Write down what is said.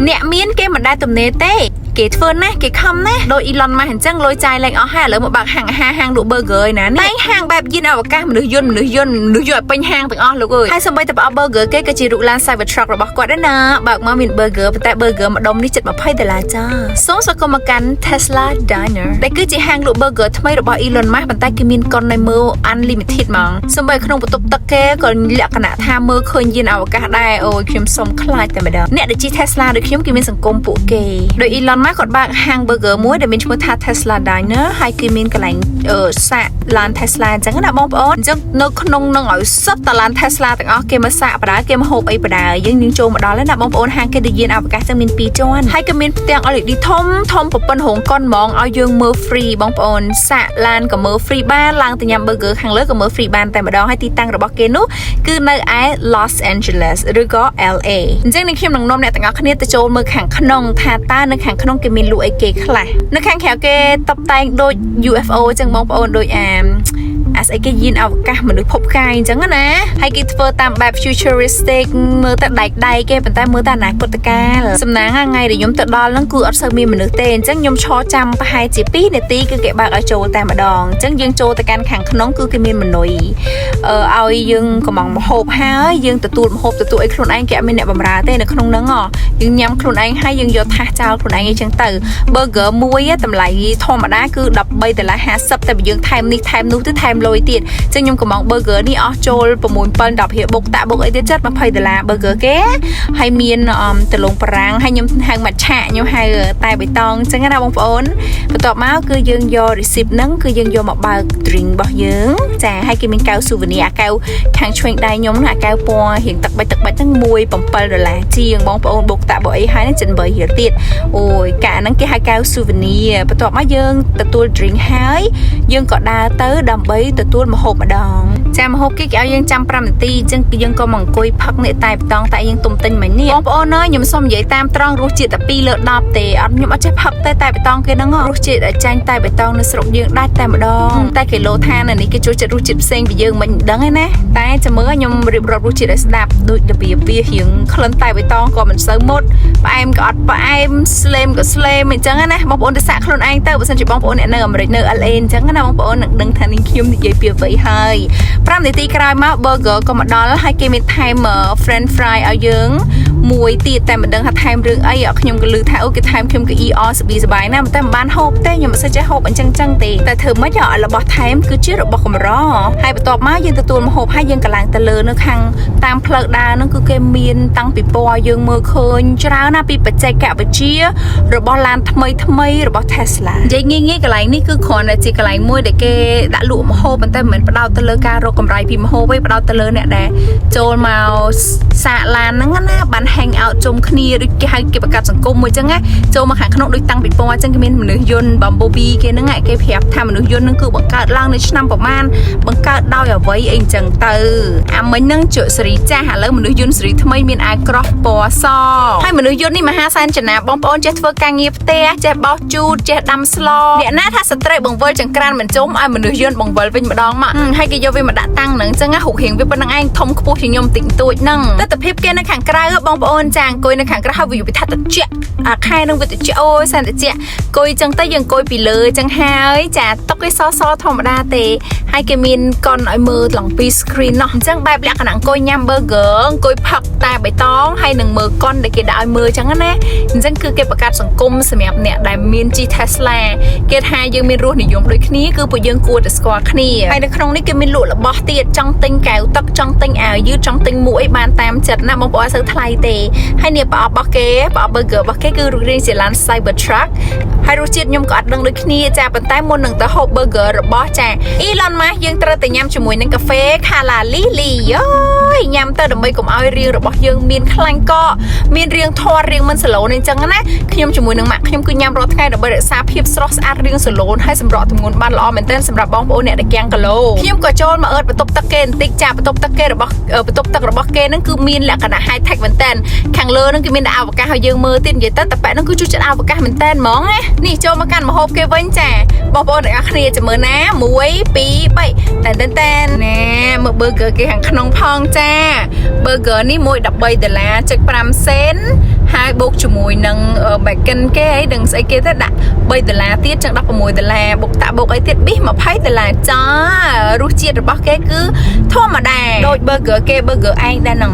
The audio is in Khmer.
អ្នកមានគេមិនដែលទំនេរទេគេធ្វើណាគេខំណាដោយ Elon Musk អញ្ចឹងលុយចាយលែងអស់ហើយឥឡូវមកបើកហាងអាហាងលក់ burger ឯណានេះតែហាងបែបយានអវកាសមនុស្សយន្តឲ្យពេញហាងទាំងអស់លោកអើយហើយសូម្បីតែប្រអប់ burger គេក៏ជារូបឡាន Cybertruck របស់គាត់ដែរណាបើកមកមាន burger ប៉ុន្តែ burger ម្ដុំនេះជិត$20ចាសូមស្វាគមន៍មកកាន់ Tesla Diner ដែលគឺជាហាងលក់ burger ថ្មីរបស់ Elon Musk ប៉ុន្តែគេមានកុននៅមើល unlimited ហ្មងសូម្បីក្នុងបន្ទប់ទឹកគេក៏លក្ខណៈថាមើលឃើញយានអវកាសដែរអូយខ្ញុំសុំខ្លាចតែម្ដងអ្នកដែលជិះ Tesla ដូចខ្ញុំគេមានសង្គមពួកគេដោយ Elon Musk គាត់បើកហាង burger មួយដែលមានឈ្មោះថា Tesla Diner ហើយគឺមានកន្លែងសាកឡាន Tesla អញ្ចឹងណាបងប្អូនអញ្ចឹងនៅក្នុងនឹងឲ្យសិតតឡាន Tesla ទាំងអស់គេមកសាកបដាគេមកហូបអីបដាយើងចូលមកដល់ហើយណាបងប្អូនហាងគេដូចយានអវកាសទាំងមាន2ជាន់ហើយក៏មានផ្ទាំង LED ធំប្រព័ន្ធរោងកុនហ្មងឲ្យយើងមើល free បងប្អូនសាកឡានក៏មើល free បានឡើងទៅញ៉ាំ burger ខាងលើក៏មើល free បានតែម្ដងហើយទីតាំងរបស់គេនោះគឺនៅឯ Los Angeles ឬក៏ LA អញ្ចឹងនេះខ្ញុំនឹងនាំអ្នកទាំងអស់គ្នាទៅចូលមើលខាងក្នុងថាតើនៅខាងក្នុងគេមានលក់អីគេខ្លះនៅខាងក្រៅគេតុបតែងដូច UFO អញ្ចឹងបងប្អូនដូចស្អីគេយានអវកាសមនុស្សភពផ្កាយអញ្ចឹងណាហើយគេធ្វើតាមបែប futuristic មើលទៅដែកគេប៉ុន្តែមើលទៅអនាគតកាលសំណាងថ្ងៃដែលខ្ញុំទៅដល់ហ្នឹងគឺអត់សូវមានមនុស្សទេអញ្ចឹងខ្ញុំឈរចាំប្រហែលជា2នាទីគឺគេបើកឲ្យចូលតែម្ដងអញ្ចឹងយើងចូលទៅកាន់ខាងក្នុងគឺគេមានមនុស្សឲ្យយើងកំងម្ហូបហើយយើងទទួលម្ហូបទទួលអីខ្លួនឯងគេអត់មានអ្នកបម្រើទេនៅក្នុងហ្នឹងយើងញ៉ាំខ្លួនឯងហើយយើងយកថាសចោលខ្លួនឯងអីចឹងទៅ burger មួយតម្លៃធម្មតាគឺ$13.50តែបើយើងថែមនេះថែមនោះទៅថែមលុយទៀតអញ្ចឹងខ្ញុំកំង burger នេះអស់ចូល6-7-10រៀលបុកតាក់បុកអីទៀតចិត្ត$20 burger គេហើយមានដលងបារាំងហើយខ្ញុំហៅម៉ាឆាខ្ញុំហៅតែបៃតងអញ្ចឹងណាបងប្អូនបន្ទាប់មកគឺយើងយក receipt ហ្នឹងគឺយើងយកមកបើក drink របស់យើងចាហើយគេមានកែវ souvenir អាកែវខាងឆ្វេងដៃខ្ញុំហ្នឹងអាកែវពណ៌រៀងទឹកបិចហ្នឹង$7ជាងបងប្អូនបុកតាក់បុកអីហើយហ្នឹងជិត8រៀលទៀតអូយកាហ្នឹងគេហៅកែវ souvenir បន្ទាប់មកយើងទទួល drink ហើយយើងក៏ដើរទៅដើម្បីទទួលម្ហូបម្ដងចាម្ហូបគេឲ្យយើងចាំ5នាទីអញ្ចឹងយើងក៏មកអង្គុយផឹកនេះតែបតងតែយើងទុំទិញមិញនេះបងប្អូនអើយខ្ញុំសុំនិយាយតាមត្រង់រសជាតិតែ2លើ10ទេអត់ខ្ញុំអត់ចេះផឹកទេតែបតងគេហ្នឹងរសជាតិចាញ់តែបតងនៅស្រុកយើងដាច់តែម្ដងតែគេលោថានៅនេះគេចូលចិត្តរសជាតិផ្សេងពីយើងមិនដឹងទេណាតែចាំមើលខ្ញុំរៀបរាប់រសជាតិឲ្យស្ដាប់ដូចរបៀបវារៀងក្លិនតែបតងក៏មិនសូវមុតផ្អែមក៏អត់ផ្អែមស្លេមក៏ស្លេមអញ្ចឹងណាបងប្អូនទៅសាកខ្លួនឯងទៅបើសិនជាបងប្អូនអ្នកនៅអាមេរិកនៅ LA អញ្ចឹងណាបងប្អូននឹងដឹងថានេះខ្ញុំនិយាយពីអ្វីហើយ5នាទីក្រោយមក burger ក៏មកដល់ហើយគេមានថែម french fry ឲ្យយើងមួយទៀតតែមិនដឹងថាថែមរឿងអីខ្ញុំក៏ឮថាអូគេថែមខ្ញុំក៏ ER សบายណាស់តែមិនបានហូបទេខ្ញុំមិនសូវចេះហូបអញ្ចឹងទេតែធ្វើម៉េចរបស់ថែមគឺជារបស់កម្រហើយបន្ទាប់មកយើងទទួលម្ហូបហើយយើងក៏ឡើងទៅលើនៅខាងតាមផ្លូវដើរហ្នឹងគឺគេមានតាំងពីពណ៌យើងមើលឃើញច្រើនណាពីបច្ចេកវិទ្យារបស់ឡានថ្មីរបស់ Tesla និយាយងាយៗកន្លែងនេះគឺគ្រាន់តែជាកន្លែងមួយដែលគេដាក់លក់ម្ហូបប៉ុន្តែមិនមែនផ្ដោតទៅលើការរកកម្រៃពីម្ហូបទេផ្ដោតទៅលើអ្នកដែលចូលមកសាកឡានហ្នឹងណាបាន hang out ជុំគ្នាដូចគេហៅគេបង្កើតសង្គមមួយអញ្ចឹងណាចូលមកខាងក្នុងដូចតាំងពីពណ៌អញ្ចឹងគេមានមនុស្សយន្ត Bumblebee គេហ្នឹងគេប្រាប់ថាមនុស្សយន្តហ្នឹងគឺបង្កើតឡើងនៅឆ្នាំប្រមាណបង្កើតដោយអ្វីអីអញ្ចឹងទៅអាមិញហ្នឹងជក់សេរីចាស់ឥឡូវមនុស្សយន្តសេរីថ្មីមានអាវក្រោះពណ៌សហើយមនុស្សយន្តនេះមហាសែនចំណាបងប្អូនចេះធ្វើការងារផ្ទះចេះបោសជូតចេះដាំស្លអ្នកណាថាស្ត្រីបង្វិលចង្ក្រានមិនចុំឲ្យមនុស្សយន្តបង្វិលវិញម្ដងមកហើយគេយកវាមកដាក់តាំងហ្នឹងអញ្ចឹងហុករៀងវាប៉ុណ្្នឹងឯងធំខ្ពស់ជាងខ្ញុំតិចតួចហ្នឹងទស្សនវិជ្ជាគេនៅខាងក្រៅបងប្អូនចាអង្គុយនៅខាងក្រៅហើយវាថាតិចអាខែនឹងវាតិចអូយសែនតិចអង្គុយអញ្ចឹងទៅយើងអង្គុយពីលើអញ្ចឹងហើយចាតុកគេសធម្មតាទេហើយគេមានកុនឲ្យមើលឡើងពី screen នោះអញ្ចឹងបែបលក្ខណៈអង្គុយញ៉ាំ burger អង្គុយផឹកតែបៃតងហើយនឹងមើលកុនដែលគេដាក់ឲ្យមើលអញ្ចឹងណាអញ្ចឹងគឺគេបង្កើតសង្គមសម្រាប់អ្នកដែលមានជិះ Tesla គេថាយើងមានរសនិយមដូចគ្នាគឺពួកយើងគួរតែស្គាល់គ្នាហើយនៅក្នុងនេះគេមានលក់របស់ទៀតចង់ទិញកែវទឹកចង់ទិញអាវយឺតចង់ទិញមួកអីបានតាមចិត្តណាបងប្អូនអត់សូវថ្លៃទេហើយនេះប្រអប់របស់គេប្រអប់ burger របស់គេគឺរូបរាងជាឡាន Cybertruck ហើយរសជាតិខ្ញុំក៏អត់ដឹងដូចគ្នាចាប៉ុន្តែមុននឹងទៅហូប burger របស់ចា Elon Musk យើងត្រូវតែញ៉ាំជាមួយនឹងកាហ្វេ Kala Lily យញ៉ាំទៅដើម្បីកុំឲ្យរាងរបស់យើងមានខ្លាញ់កកមានរាងធាត់រាងមិនសាឡូនអញ្ចឹងណាខ្ញុំជាមួយនឹងម៉ាក់ខ្ញុំគឺញ៉ាំរាល់ថ្ងៃដើម្បីរក្សាភាពស្រស់ស្អាតរាងសាឡូនហើយសម្រក់ទម្ងន់បានល្អមែនទែនសម្រាប់បងប្អូនអ្នកដែលគាំងគីឡូខ្ញុំក៏ចូលមកអឺតបន្ទប់ទឹកគេបន្តិចចាបន្ទប់ទឹកគេរបស់បន្ទប់ទឹករបស់គេហ្នឹងគឺមានលក្ខណៈ high tech មែនទែនខាងលើហ្នឹងគឺមានអវកាសឲ្យយើងមើលទៀតនិយាយទៅតែប៉ែហ្នឹងគឺជួយចិត្តអវកាសមែនទែនហ្មងណានេះចូលមកកាន់ម្ហូបគេវិញចាបងប្អូនទាំងអស់គ្នាចាំមើលណា1 2 3តែនណែមើល burger គេខាងក្នុងផងចា ចាburger នេះមួយ$13ចុច5សេនហើយបូកជាមួយនឹង bacon គេអីដឹងស្អីគេទៅដាក់$3ទៀតចឹង$16បុកតាក់បុកអីទៀតប៊ីស$20ចារសជាតិរបស់គេគឺធម្មតាដូច burger គេ burger ឯងដែរហ្នឹង